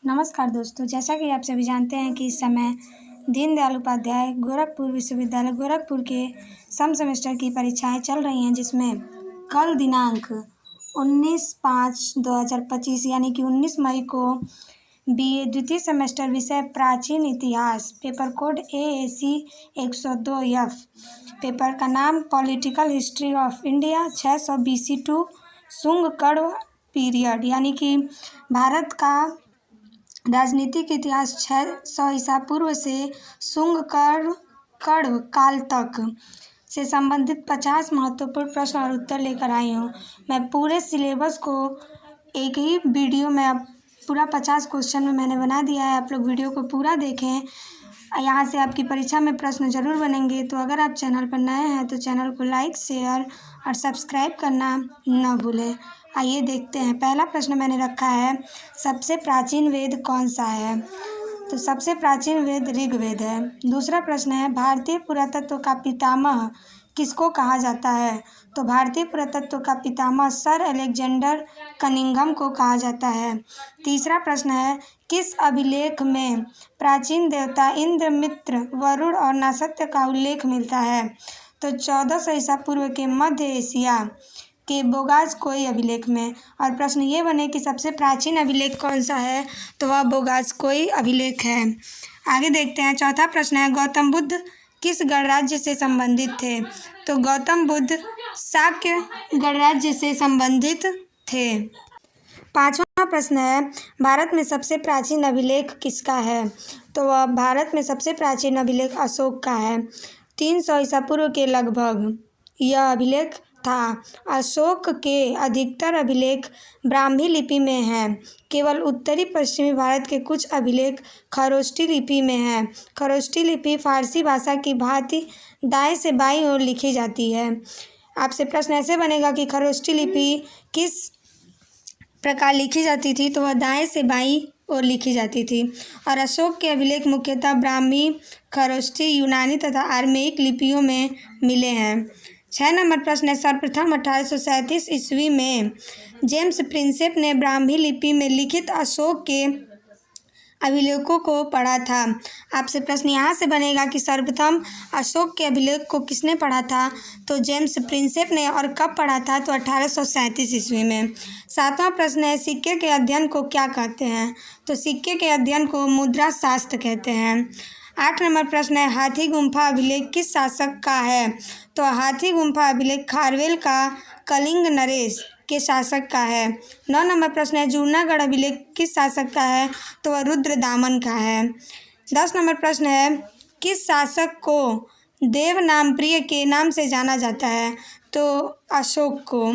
नमस्कार दोस्तों, जैसा कि आप सभी जानते हैं कि इस समय दीनदयाल उपाध्याय गोरखपुर विश्वविद्यालय गोरखपुर के सम सेमेस्टर की परीक्षाएं चल रही हैं, जिसमें कल दिनांक 19/5/2025 यानी कि 19 मई को BA द्वितीय सेमेस्टर विषय प्राचीन इतिहास paper code AAC 102F paper का नाम political history of India 600 BC to Shunga Kanva period यानी कि भारत का राजनीतिक इतिहास 600 ईसा पूर्व से शुंग कण्व काल तक से संबंधित 50 महत्वपूर्ण प्रश्न और उत्तर लेकर आई हूँ। मैं पूरे सिलेबस को एक ही वीडियो में अब पूरा 50 क्वेश्चन में मैंने बना दिया है। आप लोग वीडियो को पूरा देखें, यहाँ से आपकी परीक्षा में प्रश्न जरूर बनेंगे। तो अगर आप चैनल पर नए हैं तो चैनल को लाइक, शेयर और सब्सक्राइब करना न भूलें। आइए देखते हैं। पहला प्रश्न मैंने रखा है, सबसे प्राचीन वेद कौन सा है? तो सबसे प्राचीन वेद ऋग्वेद है। दूसरा प्रश्न है, भारतीय पुरातत्व का पितामह किसको कहा जाता है? तो भारतीय पुरातत्व का पितामह सर अलेक्जेंडर कनिंघम को कहा जाता है। तीसरा प्रश्न है, किस अभिलेख में प्राचीन देवता इंद्र, मित्र, वरुण और नक्षत्र का उल्लेख मिलता है? तो 1400 ईसा पूर्व के मध्य एशिया के बोगासकोई अभिलेख में। और प्रश्न ये बने कि सबसे प्राचीन अभिलेख कौन सा है? तो वह बोगासकोई अभिलेख है। आगे देखते हैं। चौथा प्रश्न है, गौतम बुद्ध किस गणराज्य से संबंधित थे? तो गौतम बुद्ध शाक्य गणराज्य से संबंधित थे। पांचवा प्रश्न है, भारत में सबसे प्राचीन अभिलेख किसका है? तो वह भारत में सबसे प्राचीन अभिलेख अशोक का है। 300 ईसा पूर्व के लगभग यह अभिलेख था। अशोक के अधिकतर अभिलेख ब्राह्मी लिपि में हैं। केवल उत्तरी पश्चिमी भारत के कुछ अभिलेख खरोष्ठी लिपि में हैं। खरोष्ठी लिपि फारसी भाषा की भांति दाएं से बाईं ओर लिखी जाती है। आपसे प्रश्न ऐसे बनेगा कि खरोष्ठी लिपि किस प्रकार लिखी जाती थी? तो वह दाएं से बाईं ओर लिखी जाती थी। और अशोक के अभिलेख मुख्यतः ब्राह्मी, खरोष्ठी, यूनानी तथा आर्मेइक लिपियों में मिले हैं। 6 नंबर प्रश्न है, सर्वप्रथम 1837 ईस्वी में जेम्स प्रिंसेप ने ब्राह्मी लिपि में लिखित अशोक के अभिलेखों को पढ़ा था। आपसे प्रश्न यहाँ से बनेगा कि सर्वप्रथम अशोक के अभिलेख को किसने पढ़ा था? तो जेम्स प्रिंसेप ने। और कब पढ़ा था? तो 1837 ईस्वी में। 7वां प्रश्न है, सिक्के के अध्ययन को क्या कहते हैं? तो सिक्के के अध्ययन को मुद्रा शास्त्र कहते हैं। 8 नंबर प्रश्न है, हाथी गुम्फा अभिलेख किस शासक का है? तो हाथी गुम्फा अभिलेख खारवेल का कलिंग नरेश के शासक का है। 9 नंबर प्रश्न है, जूनागढ़ अभिलेख किस शासक का है? तो वह रुद्रदामन का है। 10 नंबर प्रश्न है, किस शासक को देवनामप्रिय के नाम से जाना जाता है? तो अशोक को।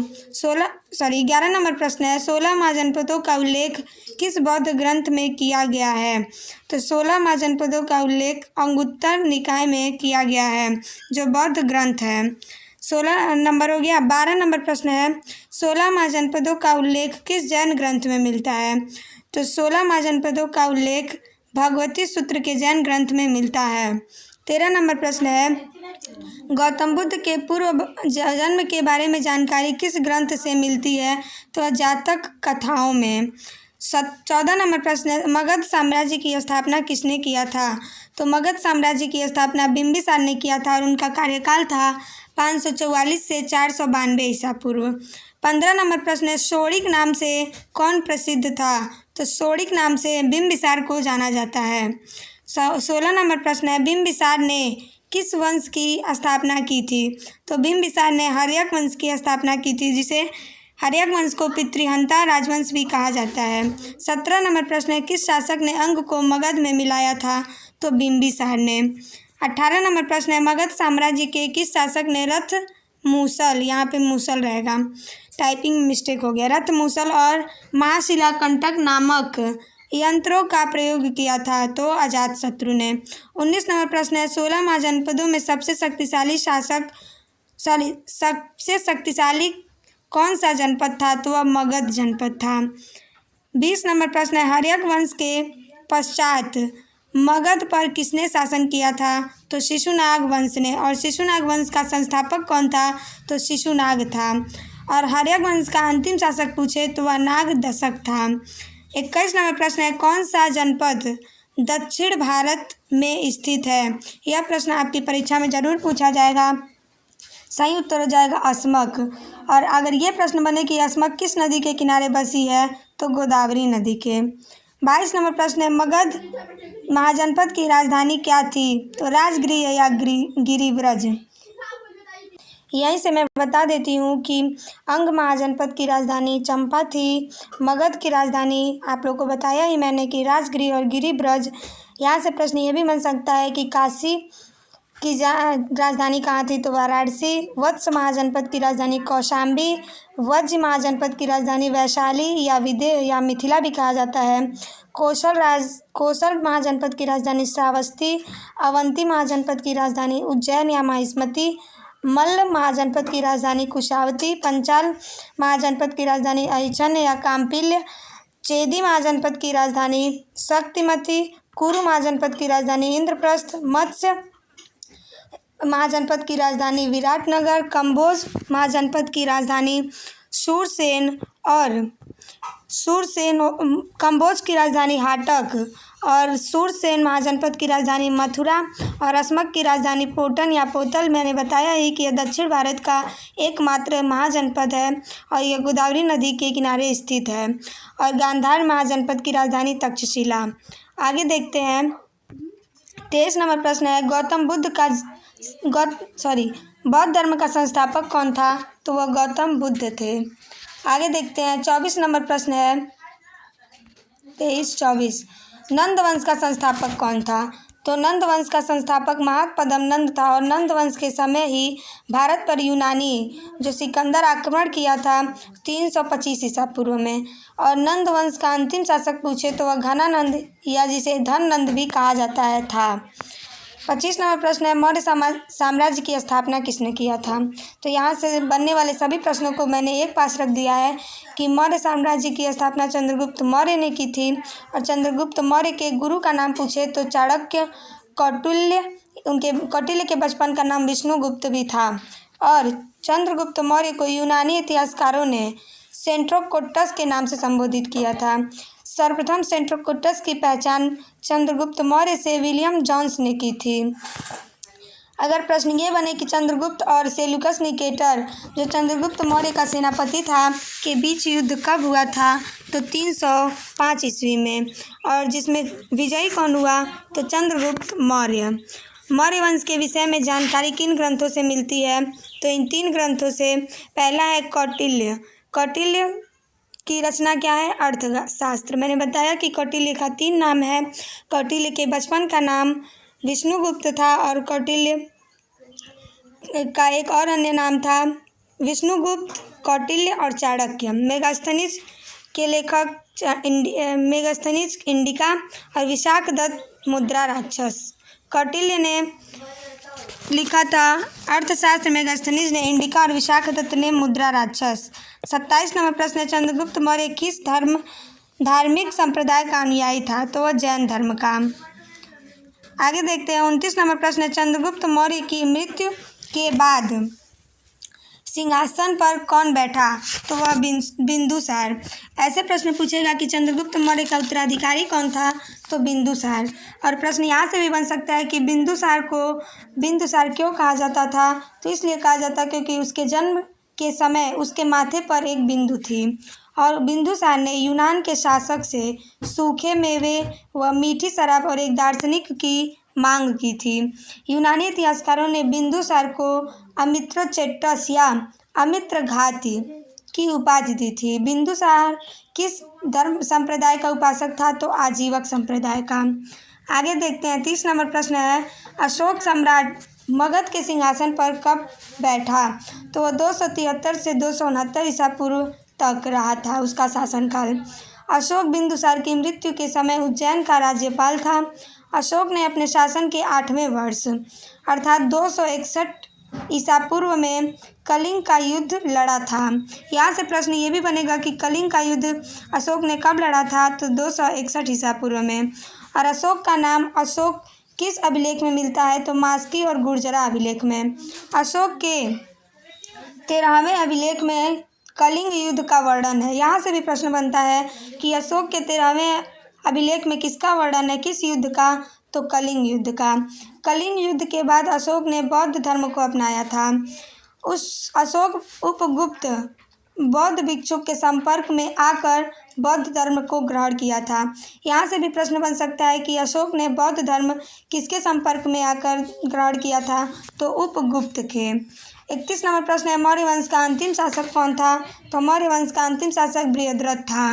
11 नंबर प्रश्न है, 16 महाजनपदों का उल्लेख किस बौद्ध ग्रंथ में किया गया है? तो 16 महाजनपदों का उल्लेख अंगुत्तर निकाय में किया गया है, जो बौद्ध ग्रंथ है। 16 नंबर हो गया। 12 नंबर प्रश्न है, 16 महाजनपदों का उल्लेख किस जैन ग्रंथ में मिलता है? तो 16 महाजनपदों का उल्लेख भगवती सूत्र के जैन ग्रंथ में मिलता है। 13 नंबर प्रश्न है, गौतम बुद्ध के पूर्व जन्म के बारे में जानकारी किस ग्रंथ से मिलती है? तो जातक कथाओं में। 14 नंबर प्रश्न है, मगध साम्राज्य की स्थापना किसने किया था? तो मगध साम्राज्य की स्थापना बिंबिसार ने किया था और उनका कार्यकाल था 544 से 492 ईसा पूर्व। 15 नंबर प्रश्न है, शोणिक नाम से कौन प्रसिद्ध था? तो शोणिक नाम से बिंबिसार को जाना जाता है। 16 नंबर प्रश्न है, बिंबिसार ने किस वंश की स्थापना की थी? तो बिंबिसार ने हर्यक वंश की स्थापना की थी, जिसे हर्यक वंश को पितृहंता राजवंश भी कहा जाता है। 17 नंबर प्रश्न है, किस शासक ने अंग को मगध में मिलाया था? तो बिंबिसार ने। 18 नंबर प्रश्न है, मगध साम्राज्य के किस शासक ने रथ मूसल, यहाँ पे मूसल रहेगा, टाइपिंग मिस्टेक हो गया, रथ मूसल और महाशिला कंटक नामक यंत्रों का प्रयोग किया था? तो अजातशत्रु ने। 19 नंबर प्रश्न है, 16 महाजनपदों में सबसे शक्तिशाली कौन सा जनपद था? तो वह मगध जनपद था। 20 नंबर प्रश्न है, हर्यक वंश के पश्चात मगध पर किसने शासन किया था? तो शिशुनाग वंश ने। और शिशुनाग वंश का संस्थापक कौन था? तो शिशुनाग था। और हर्यक वंश का अंतिम शासक पूछे तो वह नाग दशक था। 21 नंबर प्रश्न है, कौन सा जनपद दक्षिण भारत में स्थित है? यह प्रश्न आपकी परीक्षा में जरूर पूछा जाएगा। सही उत्तर हो जाएगा असमक। और अगर ये प्रश्न बने कि असमक किस नदी के किनारे बसी है, तो गोदावरी नदी के। 22 नंबर प्रश्न है, मगध महाजनपद की राजधानी क्या थी? तो राजगृह या गिरिव्रज। यहीं से मैं बता देती हूँ कि अंग महाजनपद की राजधानी चंपा थी। मगध की राजधानी आप लोग को बताया ही मैंने कि राजगृह और गिरिव्रज। यहाँ से प्रश्न ये भी बन सकता है कि काशी की राजधानी कहाँ थी? तो वाराणसी। वत्स महाजनपद की राजधानी कौशाम्बी। वज्र महाजनपद की राजधानी वैशाली या विदेह या मिथिला भी कहा जाता है। कौशल महाजनपद की राजधानी श्रावस्ती। अवंती महाजनपद की राजधानी उज्जैन या महिष्मती। मल्ल महाजनपद की राजधानी कुशावती। पंचाल महाजनपद की राजधानी अहिचन या काम्पिल्य। चेदी महाजनपद की राजधानी शक्तिमती। कुरु महाजनपद की राजधानी इंद्रप्रस्थ। मत्स्य महाजनपद की राजधानी विराटनगर। कंबोज महाजनपद की राजधानी सूरसेन और कंबोज की राजधानी हाटक और सूरसेन महाजनपद की राजधानी मथुरा और असमक की राजधानी पोटन या पोतल। मैंने बताया ही कि यह दक्षिण भारत का एकमात्र महाजनपद है और यह गोदावरी नदी के किनारे स्थित है। और गांधार महाजनपद की राजधानी तक्षशिला। आगे देखते हैं, 23 नंबर प्रश्न है, बौद्ध धर्म का संस्थापक कौन था? तो वह गौतम बुद्ध थे। आगे देखते हैं, 24 नंबर प्रश्न है, 23-24 नंद वंश का संस्थापक कौन था? तो नंद वंश का संस्थापक महापद्म नंद था और नंद वंश के समय ही भारत पर यूनानी जो सिकंदर आक्रमण किया था 325 ईसा पूर्व में। और नंद वंश का अंतिम शासक पूछे तो वह घनानंद या जिसे धन नंद भी कहा जाता है था। 25 नंबर प्रश्न है, मौर्य साम्राज्य की स्थापना किसने किया था? तो यहाँ से बनने वाले सभी प्रश्नों को मैंने एक पास रख दिया है कि मौर्य साम्राज्य की स्थापना चंद्रगुप्त मौर्य ने की थी। और चंद्रगुप्त मौर्य के गुरु का नाम पूछे तो चाणक्य, कौटिल्य के बचपन का नाम विष्णुगुप्त भी था। और चंद्रगुप्त मौर्य को यूनानी इतिहासकारों ने सेंट्रोकोट्टस के नाम से संबोधित किया था। सर्वप्रथम सेंट्रोकोट्टस की पहचान चंद्रगुप्त मौर्य से विलियम जोन्स ने की थी। अगर प्रश्न ये बने कि चंद्रगुप्त और सेल्यूकस निकेटर जो चंद्रगुप्त मौर्य का सेनापति था के बीच युद्ध कब हुआ था? तो 305 ईस्वी में। और जिसमें विजयी कौन हुआ? तो चंद्रगुप्त मौर्य। मौर्य वंश के विषय में जानकारी किन ग्रंथों से मिलती है? तो इन 3 ग्रंथों से। पहला है कौटिल्य की रचना क्या है? अर्थशास्त्र। मैंने बताया कि कौटिल्य का 3 नाम है। कौटिल्य के बचपन का नाम विष्णुगुप्त था और कौटिल्य का एक और अन्य नाम था विष्णुगुप्त, कौटिल्य और चाणक्य। मेगास्थनीज के लेखक मेगास्थनीज इंडिका और विशाखदत्त मुद्रा राक्षस। कौटिल्य ने लिखा था अर्थशास्त्र, मेगास्थनीज ने इंडिका और विशाखदत्त ने मुद्रा राक्षस। 27 नंबर प्रश्न है, चंद्रगुप्त मौर्य किस धार्मिक संप्रदाय का अनुयायी था? तो वह जैन धर्म का। आगे देखते हैं, 29 नंबर प्रश्न है, चंद्रगुप्त मौर्य की मृत्यु के बाद सिंहासन पर कौन बैठा? तो वह बिंदुसार। ऐसे प्रश्न पूछेगा कि चंद्रगुप्त मौर्य का उत्तराधिकारी कौन था? तो बिंदुसार। और प्रश्न यहाँ से भी बन सकता है कि बिंदुसार को बिंदुसार क्यों कहा जाता था? तो इसलिए कहा जाता क्योंकि उसके जन्म के समय उसके माथे पर एक बिंदु थी और बिंदुसार ने यूनान के शासक से सूखे मेवे व मीठी शराब और एक दार्शनिक की मांग की थी। यूनानी इतिहासकारों ने बिंदुसार को अमित्रचेट्टस या अमित्रघाती की उपाधि दी थी। बिंदुसार किस धर्म संप्रदाय का उपासक था? तो आजीवक संप्रदाय का। आगे देखते हैं, 30 नंबर प्रश्न है, अशोक सम्राट मगध के सिंहासन पर कब बैठा? तो वह 273 से 269 ईसा पूर्व तक रहा था उसका शासनकाल। अशोक बिंदुसार की मृत्यु के समय उज्जैन का राज्यपाल था। अशोक ने अपने शासन के 8वें वर्ष अर्थात 261 ईसा पूर्व में कलिंग का युद्ध लड़ा था। यहाँ से प्रश्न ये भी बनेगा कि कलिंग का युद्ध अशोक ने कब लड़ा था? तो 261 ईसा पूर्व में। और अशोक का नाम अशोक किस अभिलेख में मिलता है? तो मास्की और गुर्जरा अभिलेख में। अशोक के 13वें अभिलेख में कलिंग युद्ध का वर्णन है। यहाँ से भी प्रश्न बनता है कि अशोक के 13वें अभिलेख में किसका वर्णन है, किस युद्ध का, तो कलिंग युद्ध का। कलिंग युद्ध के बाद अशोक ने बौद्ध धर्म को अपनाया था। उस अशोक उपगुप्त बौद्ध भिक्षु के संपर्क में आकर बौद्ध धर्म को ग्रहण किया था। यहाँ से भी प्रश्न बन सकता है कि अशोक ने बौद्ध धर्म किसके संपर्क में आकर ग्रहण किया था, तो उपगुप्त के। 31 नंबर प्रश्न है, मौर्य वंश का अंतिम शासक कौन था, तो मौर्य वंश का अंतिम शासक बृहद्रथ था।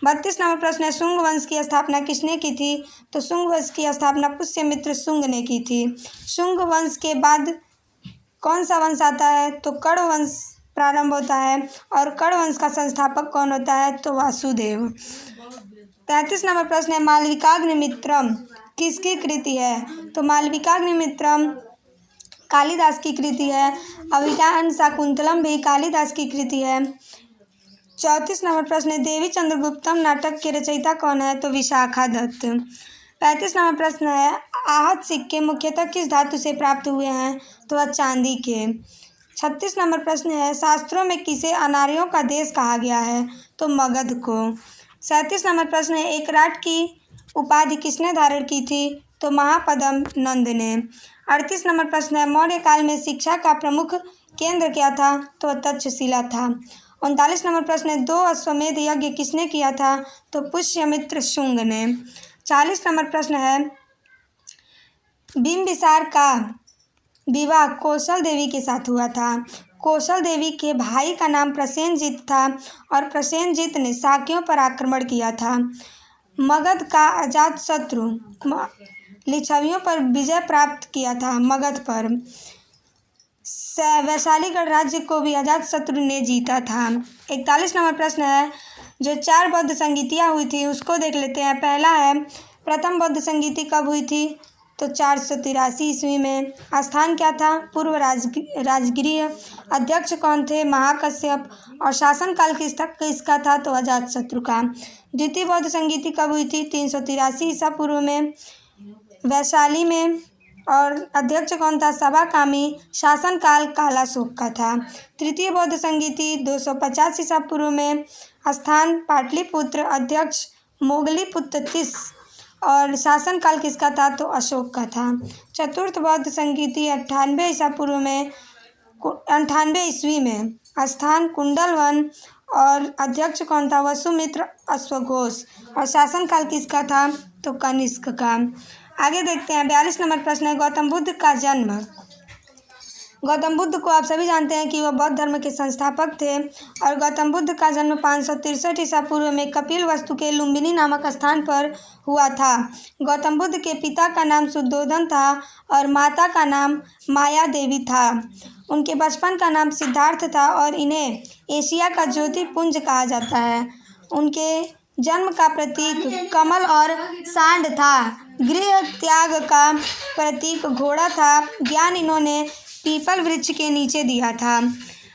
32 नंबर प्रश्न है, शुंग वंश की स्थापना किसने की थी, तो शुंग वंश की स्थापना पुष्यमित्र शुंग ने की थी। शुंग वंश के बाद कौन सा वंश आता है, तो कण्व वंश प्रारंभ होता है, और कण्व वंश का संस्थापक कौन होता है, तो वासुदेव। 33 नंबर प्रश्न है, मालविकाग्निमित्रम किसकी कृति है, तो मालविकाग्निमित्रम कालिदास की कृति है। अभिज्ञान शाकुंतलम भी कालिदास की कृति है। 34 नंबर प्रश्न है, देवी चंद्रगुप्तम नाटक के रचयिता कौन है, तो विशाखा दत्त। 35 नंबर प्रश्न है, आहत सिक्के मुख्यतः किस धातु से प्राप्त हुए हैं, तो वह चांदी के। 36 नंबर प्रश्न है, शास्त्रों में किसे अनार्यों का देश कहा गया है, तो मगध को। 37 नंबर प्रश्न है, एकराट की उपाधि किसने धारण की थी, तो महापद्म नंद ने। 38 नंबर प्रश्न है, मौर्य काल में शिक्षा का प्रमुख केंद्र क्या था, तो तक्षशिला था। 39 नंबर प्रश्न है, 2 अश्वमेध यज्ञ किसने किया था, तो पुष्यमित्र शुंग ने। 40 नंबर प्रश्न है, बिंबिसार का विवाह कौशल देवी के साथ हुआ था। कौशल देवी के भाई का नाम प्रसेनजित था, और प्रसेनजित ने शाक्यों पर आक्रमण किया था। मगध का अजातशत्रु लिच्छवियों पर विजय प्राप्त किया था। मगध पर वैशालीगढ़ राज्य को भी अजातशत्रु ने जीता था। 41 नंबर प्रश्न है, जो 4 बौद्ध संगीतियाँ हुई थी उसको देख लेते हैं। पहला है, प्रथम बौद्ध संगीति कब हुई थी, तो 483 ईस्वी में। स्थान क्या था, पूर्व राजगृह। अध्यक्ष कौन थे, महाकश्यप। और शासनकाल किसका था, तो अजातशत्रु का। द्वितीय बौद्ध संगीति कब हुई थी, 383 ईसा पूर्व में, वैशाली में। और अध्यक्ष कौन था, सभाकामी। शासनकाल कालाशोक का था। तृतीय बौद्ध संगीति 250 ईसा पूर्व में, स्थान पाटलिपुत्र। अध्यक्ष मोगलीपुत्र तीस, और शासनकाल किसका था, तो अशोक का था। चतुर्थ बौद्ध संगीति 98 ईसा पूर्व में, 98 ईस्वी में, स्थान कुंडलवन। और अध्यक्ष कौन था, वसुमित्र अश्वघोष। और शासनकाल किसका था, तो कनिष्क का। आगे देखते हैं। 42 नंबर प्रश्न है, गौतम बुद्ध का जन्म। गौतम बुद्ध को आप सभी जानते हैं कि वह बौद्ध धर्म के संस्थापक थे, और गौतम बुद्ध का जन्म 563 ईसा पूर्व में कपिलवस्तु के लुम्बिनी नामक स्थान पर हुआ था। गौतम बुद्ध के पिता का नाम शुद्धोधन था, और माता का नाम माया देवी था। उनके बचपन का नाम सिद्धार्थ था, और इन्हें एशिया का ज्योतिपुंज कहा जाता है। उनके जन्म का प्रतीक कमल और सांड था। गृह त्याग का प्रतीक घोड़ा था। ज्ञान इन्होंने पीपल वृक्ष के नीचे दिया था।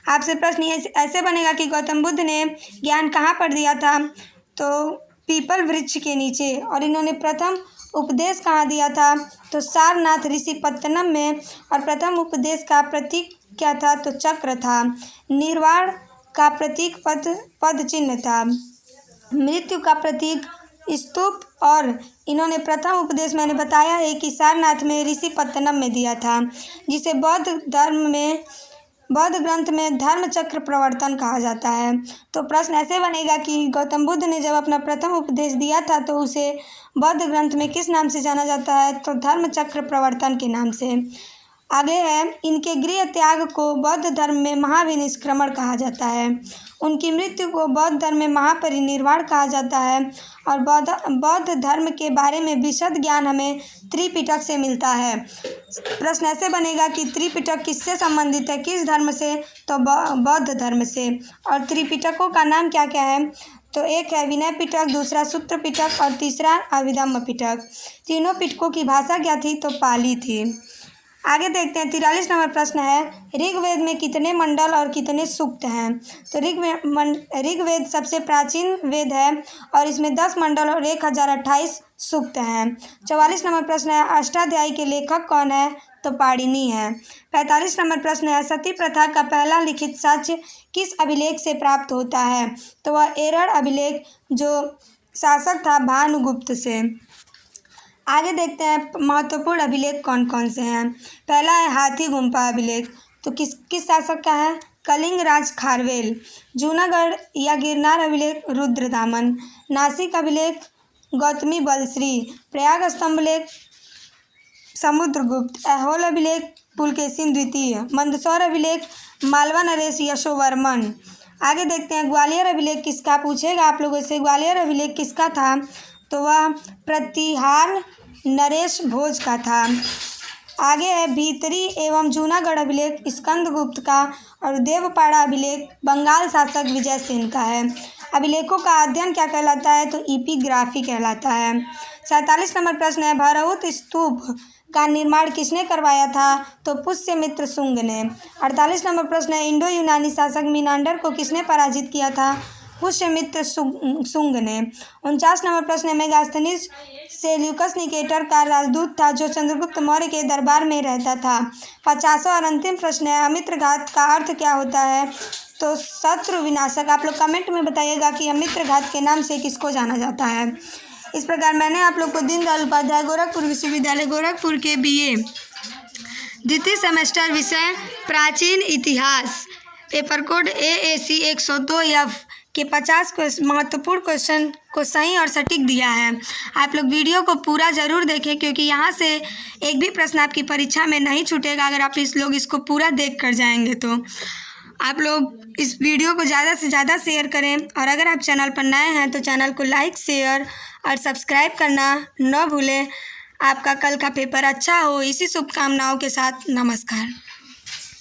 आपसे प्रश्न ऐसे बनेगा कि गौतम बुद्ध ने ज्ञान कहाँ पर दिया था, तो पीपल वृक्ष के नीचे। और इन्होंने प्रथम उपदेश कहाँ दिया था, तो सारनाथ ऋषिपत्तनम में। और प्रथम उपदेश का प्रतीक क्या था, तो चक्र था। निर्वाण का प्रतीक पद चिन्ह था। मृत्यु का प्रतीक स्तूप। और इन्होंने प्रथम उपदेश मैंने बताया है कि सारनाथ में ऋषिपत्तनम में दिया था, जिसे बौद्ध ग्रंथ में धर्म चक्र प्रवर्तन कहा जाता है। तो प्रश्न ऐसे बनेगा कि गौतम बुद्ध ने जब अपना प्रथम उपदेश दिया था तो उसे बौद्ध ग्रंथ में किस नाम से जाना जाता है, तो धर्म चक्र प्रवर्तन के नाम से। आगे है, इनके गृह त्याग को बौद्ध धर्म में महाविनिष्क्रमण कहा जाता है। उनकी मृत्यु को बौद्ध धर्म में महापरिनिर्वाण कहा जाता है। और बौद्ध धर्म के बारे में विशद ज्ञान हमें त्रिपिटक से मिलता है। प्रश्न ऐसे बनेगा कि त्रिपिटक किससे संबंधित है, किस धर्म से, तो बौद्ध धर्म से। और त्रिपिटकों का नाम क्या क्या है, तो एक है विनय पिटक, दूसरा सूत्र पिटक, और तीसरा अभिधम्म पिटक। तीनों पिटकों की भाषा क्या थी, तो पाली थी। आगे देखते हैं। 43 नंबर प्रश्न है, ऋग्वेद में कितने मंडल और कितने सूक्त हैं, तो ऋग्वेद सबसे प्राचीन वेद है, और इसमें 10 मंडल और 1028 सूक्त हैं। 44 नंबर प्रश्न है, अष्टाध्यायी के लेखक कौन है, तो पाणिनि है। 45 नंबर प्रश्न है, सती प्रथा का पहला लिखित साक्ष्य किस अभिलेख से प्राप्त होता है? तो वह एरड़ अभिलेख जो शासक था भानुगुप्त से। आगे देखते हैं महत्वपूर्ण अभिलेख कौन कौन से हैं। पहला है हाथी गुम्फा अभिलेख, तो किस शासक का है? कलिंग राज खारवेल। जूनागढ़ या गिरनार अभिलेख रुद्रदामन। नासिक अभिलेख गौतमी बलश्री। प्रयाग स्तंभ लेख समुद्रगुप्त। ऐहोल अभिलेख पुलकेशिन द्वितीय। मंदसौर अभिलेख मालवा नरेश यशोवर्मन। आगे देखते हैं ग्वालियर अभिलेख किसका, पूछेगा आप लोगों से ग्वालियर अभिलेख किसका था? तो वह प्रतिहार नरेश भोज का था। आगे है भीतरी एवं जूनागढ़ अभिलेख स्कंदगुप्त का और देवपाड़ा अभिलेख बंगाल शासक विजय सेन का है। अभिलेखों का अध्ययन क्या कहलाता है? तो एपिग्राफी कहलाता है। 47 नंबर प्रश्न है, भरहुत स्तूप का निर्माण किसने करवाया था? तो पुष्यमित्र शुंग ने। 48 नंबर प्रश्न है, इंडो यूनानी शासक मीनांडर को किसने पराजित किया था? पुष्यमित्र शुंग ने। 49 नंबर प्रश्न है, मेगास्थनीज सेल्यूकस निकेटर का राजदूत था जो चंद्रगुप्त मौर्य के दरबार में रहता था। 50वां और अंतिम प्रश्न है, अमित्रघात का अर्थ क्या होता है? तो शत्रु विनाशक। आप लोग कमेंट में बताइएगा कि अमित्रघात के नाम से किसको जाना जाता है। इस प्रकार मैंने आप लोग को दीनदयाल उपाध्याय गोरखपुर विश्वविद्यालय गोरखपुर के BA द्वितीय सेमेस्टर विषय प्राचीन इतिहास पेपर कोड AAC 102F के 50 महत्वपूर्ण क्वेश्चन को सही और सटीक दिया है। आप लोग वीडियो को पूरा ज़रूर देखें क्योंकि यहाँ से एक भी प्रश्न आपकी परीक्षा में नहीं छूटेगा अगर आप इसको पूरा देख कर जाएंगे तो। आप लोग इस वीडियो को ज़्यादा से ज़्यादा शेयर करें और अगर आप चैनल पर नए हैं तो चैनल को लाइक शेयर और सब्सक्राइब करना न भूलें। आपका कल का पेपर अच्छा हो, इसी शुभकामनाओं के साथ नमस्कार।